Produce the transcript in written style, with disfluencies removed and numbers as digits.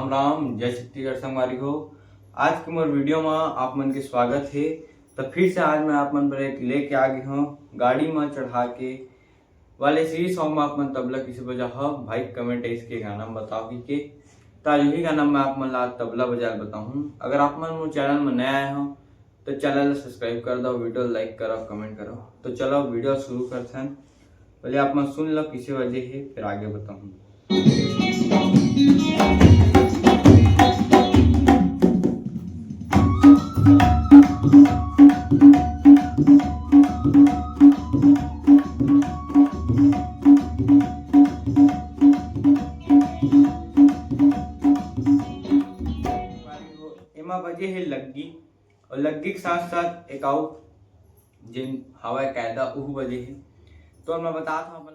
राम राम जय छत्तीसगढ़ संगवारी हो। आज के मोर वीडियो में आप मन के स्वागत है। तो फिर से आज मैं आप मन पर एक लेके आ गई हूँ गाड़ी में चढ़ा के वाले सीरीज सॉन्ग में आप मन तबला किसे बजा हो भाई कमेंट इसके गाना में बताओ कि तो यही गाना मैं आप मन ला तबला बजा बताऊँ। अगर आप मन मोर चैनल में नया आए हो तो चैनल सब्सक्राइब कर दो, वीडियो लाइक करो, कमेंट करो। तो चलो वीडियो शुरू करते हैं। पहले आप मन सुन लो किसे वजह है फिर आगे बताऊँ। एमा बजे है लग्गी और लग्गी के साथ साथ एक आउ जिन हवा कायदा उह बजे है। तो मैं बताता हूँ